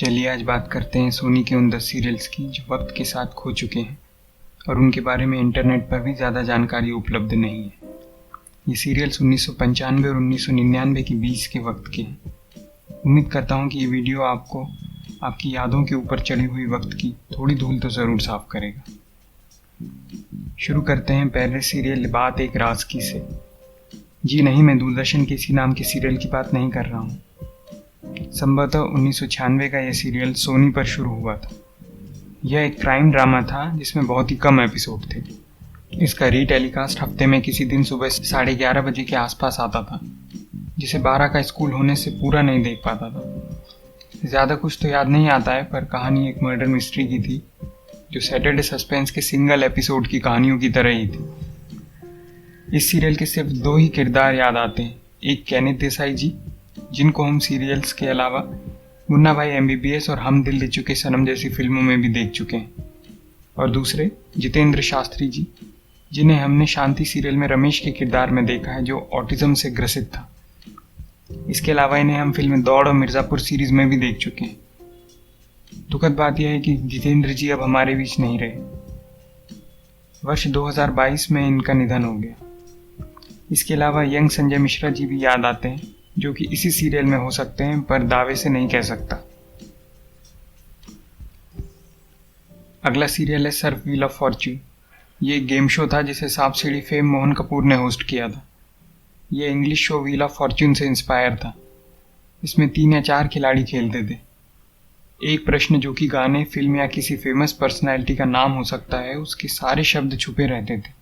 चलिए आज बात करते हैं सोनी के उन 10 सीरियल्स की जो वक्त के साथ खो चुके हैं और उनके बारे में इंटरनेट पर भी ज़्यादा जानकारी उपलब्ध नहीं है। ये सीरियल्स 1995 और 1999 के बीच के वक्त के हैं। उम्मीद करता हूँ कि ये वीडियो आपको आपकी यादों के ऊपर चढ़ी हुई वक्त की थोड़ी धूल तो ज़रूर साफ करेगा। शुरू करते हैं पहले सीरियल बात एक राज की से। जी नहीं, मैं दूरदर्शन के इसी नाम के सीरियल की बात नहीं कर रहा हूँ। संभवतः 1996 का यह सीरियल सोनी पर शुरू हुआ था। यह एक क्राइम ड्रामा था जिसमें बहुत ही कम एपिसोड थे। इसका रीटेलीकास्ट हफ्ते में किसी दिन सुबह 11:30 बजे के आसपास आता था, जिसे 12 का स्कूल होने से पूरा नहीं देख पाता था। ज़्यादा कुछ तो याद नहीं आता है, पर कहानी एक मर्डर मिस्ट्री की थी जो सैटरडे सस्पेंस के सिंगल एपिसोड की कहानियों की तरह ही थी। इस सीरियल के सिर्फ 2 ही किरदार याद आते हैं। एक केनिथ देसाई जी, जिनको हम सीरियल्स के अलावा मुन्ना भाई MBBS और हम दिल दे चुके सनम जैसी फिल्मों में भी देख चुके हैं, और दूसरे जितेंद्र शास्त्री जी, जिन्हें हमने शांति सीरियल में रमेश के किरदार में देखा है, जो ऑटिज्म से ग्रसित था। इसके अलावा इन्हें हम फिल्म दौड़ और मिर्ज़ापुर सीरीज में भी देख चुके हैं। दुखद बात यह है कि जितेंद्र जी अब हमारे बीच नहीं रहे। वर्ष 2022 में इनका निधन हो गया। इसके अलावा यंग संजय मिश्रा जी भी याद आते हैं, जो कि इसी सीरियल में हो सकते हैं, पर दावे से नहीं कह सकता। अगला सीरियल है सर्फ व्हील ऑफ फॉर्च्यून। ये एक गेम शो था जिसे सांप सीढ़ी फेम मोहन कपूर ने होस्ट किया था। यह English show wheel of Fortune से इंस्पायर था। इसमें 3 या 4 खिलाड़ी खेलते थे। एक प्रश्न जो कि गाने, फिल्म या किसी फेमस पर्सनैलिटी का नाम हो सकता है, उसके सारे शब्द छुपे रहते थे।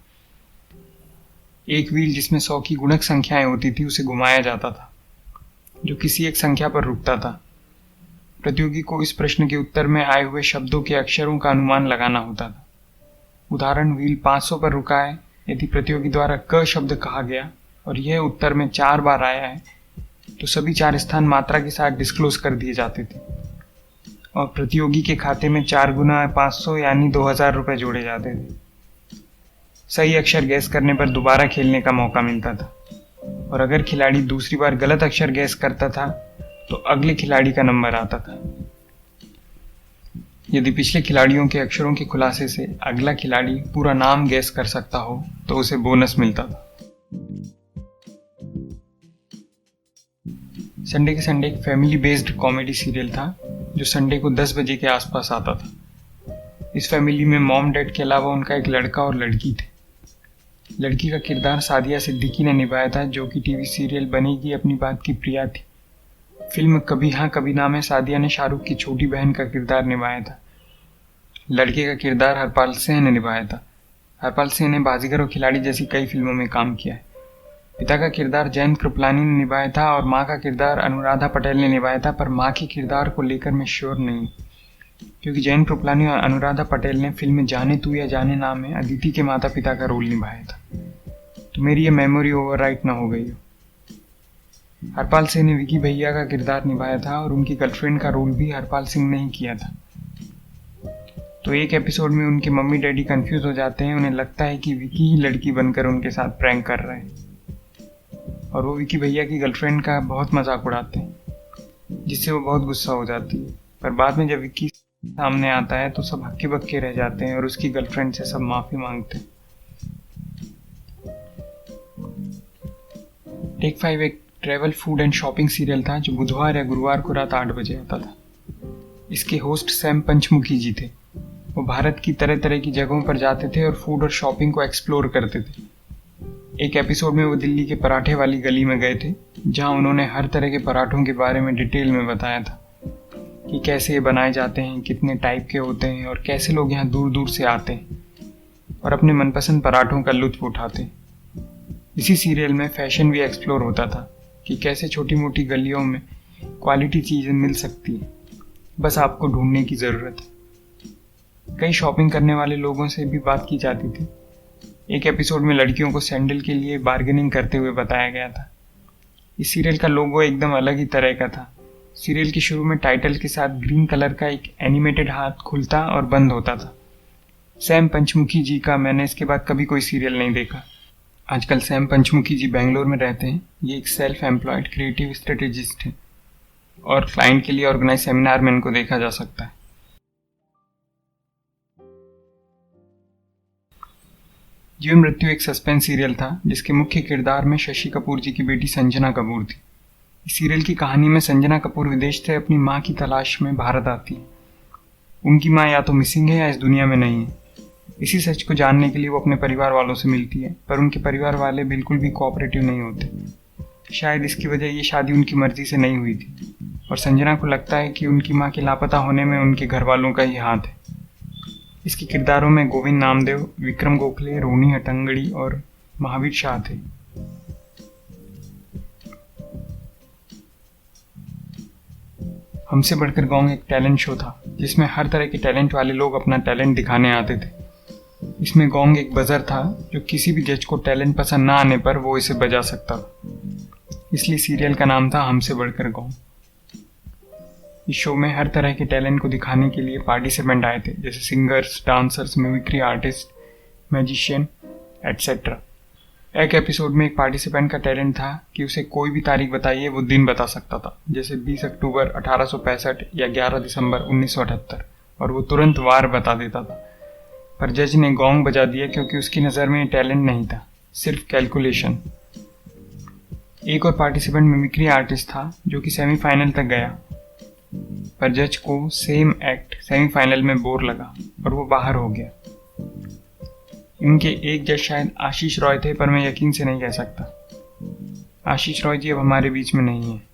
एक व्हील जिसमें 100 की गुणक संख्याएं होती थी उसे घुमाया जाता था, जो किसी एक संख्या पर रुकता था। प्रतियोगी को इस प्रश्न के उत्तर में आए हुए शब्दों के अक्षरों का अनुमान लगाना होता था। उदाहरण, व्हील 500 पर रुका है। यदि प्रतियोगी द्वारा क शब्द कहा गया और यह उत्तर में 4 बार आया है, तो सभी 4 स्थान मात्रा के साथ डिस्क्लोज कर दिए जाते थे और प्रतियोगी के खाते में 4 गुना 500 यानी 2000 रुपये जोड़े जाते थे। सही अक्षर गैस करने पर दोबारा खेलने का मौका मिलता था, और अगर खिलाड़ी दूसरी बार गलत अक्षर गैस करता था तो अगले खिलाड़ी का नंबर आता था। यदि पिछले खिलाड़ियों के अक्षरों के खुलासे से अगला खिलाड़ी पूरा नाम गैस कर सकता हो तो उसे बोनस मिलता था। संडे के संडे एक फैमिली बेस्ड कॉमेडी सीरियल था जो संडे को 10 बजे के आसपास आता था। इस फैमिली में मॉम डैड के अलावा उनका एक लड़का और लड़की थे। लड़की का किरदार सादिया सिद्दीकी ने निभाया था, जो कि टीवी सीरियल बनेगी अपनी बात की प्रिया थी। फिल्म कभी हाँ कभी ना में सादिया ने शाहरुख की छोटी बहन का किरदार निभाया था। लड़के का किरदार हरपाल सिंह ने निभाया था। हरपाल सिंह ने बाजीगर और खिलाड़ी जैसी कई फिल्मों में काम किया है। पिता का किरदार जयंत कृपलानी ने निभाया था और माँ का किरदार अनुराधा पटेल ने निभाया था, पर माँ के किरदार को लेकर मैं श्योर नहीं, क्योंकि जयंत कृपलानी और अनुराधा पटेल ने फिल्म जाने तू या जाने ना में अदिति के माता पिता का रोल निभाया था, तो मेरी ये मेमोरी ओवरराइट ना हो गई हो। हरपाल सिंह ने विकी भैया का किरदार निभाया था और उनकी गर्लफ्रेंड का रोल भी हरपाल सिंह ने ही किया था। तो एक एपिसोड में उनके मम्मी डैडी कंफ्यूज हो जाते हैं। उन्हें लगता है कि विकी ही लड़की बनकर उनके साथ प्रैंक कर रहे हैं, और वो विकी भैया की गर्लफ्रेंड का बहुत मजाक उड़ाते हैं, जिससे वो बहुत गुस्सा हो जाती है। पर बाद में जब विकी सामने आता है तो सब हक्के बक्के रह जाते हैं और उसकी गर्लफ्रेंड से सब माफी मांगते हैं। टेक 5 एक travel, food and shopping serial था जो बुधवार या गुरुवार को रात 8 बजे आता था। इसके होस्ट सैम पंचमुखी जी थे। वो भारत की तरह तरह की जगहों पर जाते थे और फूड और शॉपिंग को एक्सप्लोर करते थे। एक एपिसोड में वो दिल्ली के पराठे वाली गली में गए थे, जहां उन्होंने हर तरह के पराठों के बारे में डिटेल में बताया था कि कैसे ये बनाए जाते हैं, कितने टाइप के होते हैं और कैसे लोग यहाँ दूर दूर से आते हैं और अपने मनपसंद पराठों का लुत्फ उठाते हैं। इसी सीरियल में फैशन भी एक्सप्लोर होता था कि कैसे छोटी मोटी गलियों में क्वालिटी चीज़ें मिल सकती है, बस आपको ढूंढने की ज़रूरत है। कई शॉपिंग करने वाले लोगों से भी बात की जाती थी। एक एपिसोड में लड़कियों को सैंडल के लिए बार्गेनिंग करते हुए बताया गया था। इस सीरियल का लोगो एकदम अलग ही तरह का था। सीरियल के शुरू में टाइटल के साथ ग्रीन कलर का एक एनिमेटेड हाथ खुलता और बंद होता था। सैम पंचमुखी जी का मैंने इसके बाद कभी कोई सीरियल नहीं देखा। आजकल सैम पंचमुखी जी बेंगलोर में रहते हैं। ये एक सेल्फ एम्प्लॉयड क्रिएटिव स्ट्रेटेजिस्ट हैं। और क्लाइंट के लिए ऑर्गेनाइज सेमिनार में इनको देखा जा सकता है। जीवन मृत्यु एक सस्पेंस सीरियल था जिसके मुख्य किरदार में शशि कपूर जी की बेटी संजना कपूर थी। इस सीरियल की कहानी में संजना कपूर विदेश से अपनी मां की तलाश में भारत आती है। उनकी मां या तो मिसिंग है या इस दुनिया में नहीं है। इसी सच को जानने के लिए वो अपने परिवार वालों से मिलती है, पर उनके परिवार वाले बिल्कुल भी कोऑपरेटिव नहीं होते। शायद इसकी वजह ये शादी उनकी मर्जी से नहीं हुई थी और संजना को लगता है कि उनकी मां के लापता होने में उनके घर वालों का ही हाथ है। इसके किरदारों में गोविंद नामदेव, विक्रम गोखले, रोनी हट्टंगड़ी और महावीर शाह थे। हमसे बढ़कर गांव एक टैलेंट शो था जिसमें हर तरह के टैलेंट वाले लोग अपना टैलेंट दिखाने आते थे। इसमें गोंग एक बजर था जो किसी भी जज को टैलेंट पसंद ना आने पर वो इसे बजा सकता था। इसलिए सीरियल का नाम था हमसे बढ़कर गांव। इस शो में हर तरह के टैलेंट को दिखाने के लिए पार्टिसिपेंट आए थे, जैसे singers, dancers, mimicry artist, magician etcetera. एक एपिसोड में एक पार्टिसिपेंट का टैलेंट था कि उसे कोई भी तारीख बताइए वो दिन बता सकता था, जैसे 20 अक्टूबर 1865 या 11 दिसंबर 1978, और वो तुरंत वार बता देता था। पर जज ने गोंग बजा दिया क्योंकि उसकी नज़र में टैलेंट नहीं था, सिर्फ कैलकुलेशन। एक और पार्टिसिपेंट मिमिक्री आर्टिस्ट था जो कि सेमीफाइनल तक गया, पर जज को सेम एक्ट सेमीफाइनल में बोर लगा और वो बाहर हो गया। इनके एक जज शायद आशीष रॉय थे, पर मैं यकीन से नहीं कह सकता। आशीष रॉय जी अब हमारे बीच में नहीं है।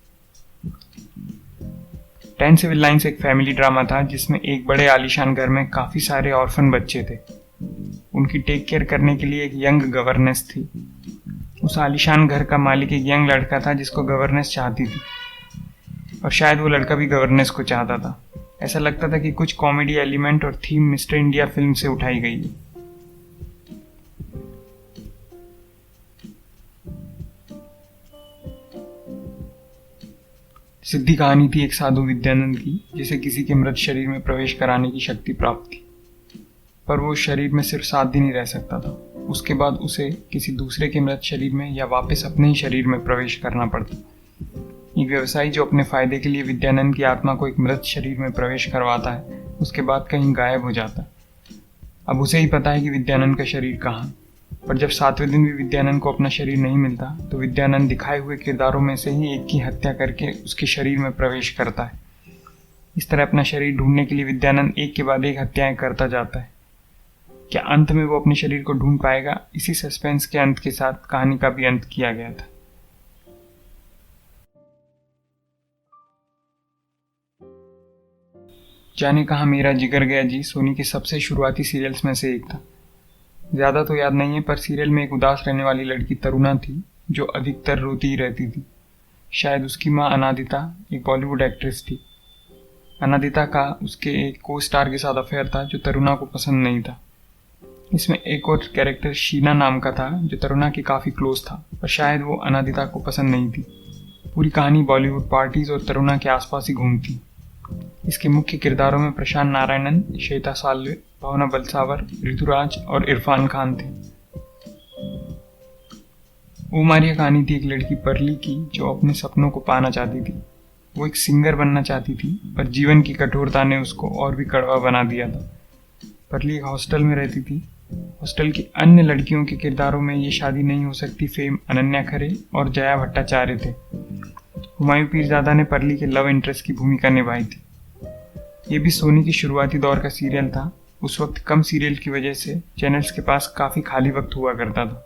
10 सिविल लाइन्स एक फैमिली ड्रामा था जिसमें एक बड़े आलीशान घर में काफी सारे ऑर्फन बच्चे थे। उनकी टेक केयर करने के लिए एक यंग गवर्नेंस थी। उस आलीशान घर का मालिक एक यंग लड़का था जिसको गवर्नेंस चाहती थी, और शायद वो लड़का भी गवर्नेंस को चाहता था। ऐसा लगता था कि कुछ कॉमेडी एलिमेंट और थीम मिस्टर इंडिया फिल्म से उठाई गई है। सिद्धि कहानी थी एक साधु विद्यानंद की जिसे किसी के मृत शरीर में प्रवेश कराने की शक्ति प्राप्त थी, पर वो शरीर में सिर्फ 7 दिन ही रह सकता था। उसके बाद उसे किसी दूसरे के मृत शरीर में या वापस अपने ही शरीर में प्रवेश करना पड़ता। एक व्यवसायी जो अपने फायदे के लिए विद्यानंद की आत्मा को एक मृत शरीर में प्रवेश करवाता है, उसके बाद कहीं गायब हो जाता है। अब उसे ही पता है कि विद्यानंद का शरीर कहाँ, पर जब 7वें दिन भी विद्यानंद को अपना शरीर नहीं मिलता तो विद्यानंद दिखाए हुए किरदारों में से ही एक की हत्या करके उसके शरीर में प्रवेश करता है। इस तरह अपना शरीर ढूंढने के लिए विद्यानंद एक के बाद एक हत्याएं करता जाता है। क्या अंत में वो अपने शरीर को ढूंढ पाएगा? इसी सस्पेंस के अंत के साथ कहानी का भी अंत किया गया था। जाने कहाँ मेरा जिगर गया जी सोनी के सबसे शुरुआती सीरियल्स में से एक था। ज्यादा तो याद नहीं है, पर सीरियल में एक उदास रहने वाली लड़की तरुणा थी जो अधिकतर रोती ही रहती थी। शायद उसकी माँ अनादिता एक बॉलीवुड एक्ट्रेस थी। अनादिता का उसके एक को स्टार के साथ अफेयर था जो तरुणा को पसंद नहीं था। इसमें एक और कैरेक्टर शीना नाम का था जो तरुणा की काफ़ी क्लोज था, पर शायद वो अनादिता को पसंद नहीं थी। पूरी कहानी बॉलीवुड पार्टीज और तरुणा के आसपास ही घूमती। इसके मुख्य किरदारों में प्रशांत नारायणन, श्वेता साल्वे, भावना बलसावर, ऋतुराज और इरफान खान थे। ओ मारिया कहानी थी एक लड़की परली की जो अपने सपनों को पाना चाहती थी। वो एक सिंगर बनना चाहती थी, पर जीवन की कठोरता ने उसको और भी कड़वा बना दिया था। परली एक हॉस्टल में रहती थी। हॉस्टल की अन्य लड़कियों के किरदारों में ये शादी नहीं हो सकती फेम अनन्या खरे और जया भट्टाचार्य थे। हुमायूं पीरजादा ने परली के लव इंटरेस्ट की भूमिका निभाई थी। ये भी सोनी की शुरुआती दौर का सीरियल था। उस वक्त कम सीरियल की वजह से चैनल्स के पास काफ़ी खाली वक्त हुआ करता था।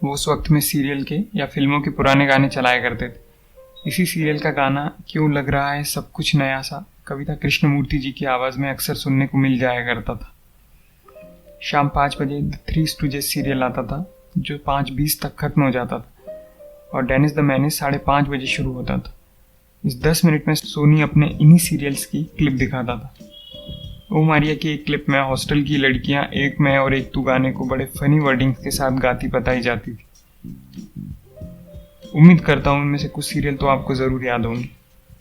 वो उस वक्त में सीरियल के या फिल्मों के पुराने गाने चलाया करते थे। इसी सीरियल का गाना क्यों लग रहा है सब कुछ नया सा कविता कृष्णमूर्ति जी की आवाज़ में अक्सर सुनने को मिल जाया करता था। शाम 5 बजे द थ्री स्टूजेस सीरियल आता था जो 5:20 तक खत्म हो जाता था, और डेनिस द मैनेस 5:30 बजे शुरू होता था। इस 10 मिनट में सोनी अपने इन्हीं सीरियल्स की क्लिप दिखाता था। ओ मारिया की एक क्लिप में हॉस्टल की लड़कियां एक मैं और एक तू गाने को बड़े फनी वर्डिंग्स के साथ गाती बताई जाती थी। उम्मीद करता हूँ उनमें से कुछ सीरियल तो आपको ज़रूर याद होंगे।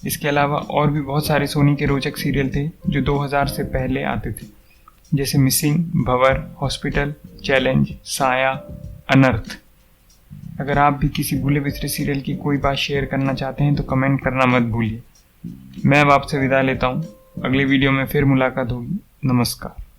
इसके अलावा और भी बहुत सारे सोनी के रोचक सीरियल थे जो 2000 से पहले आते थे, जैसे मिसिंग, भंवर, हॉस्पिटल, चैलेंज, साया, अनर्थ। अगर आप भी किसी भूले बिसरे सीरियल की कोई बात शेयर करना चाहते हैं तो कमेंट करना मत भूलिए। मैं अब आपसे विदा लेता हूँ। अगली वीडियो में फिर मुलाकात होगी। नमस्कार।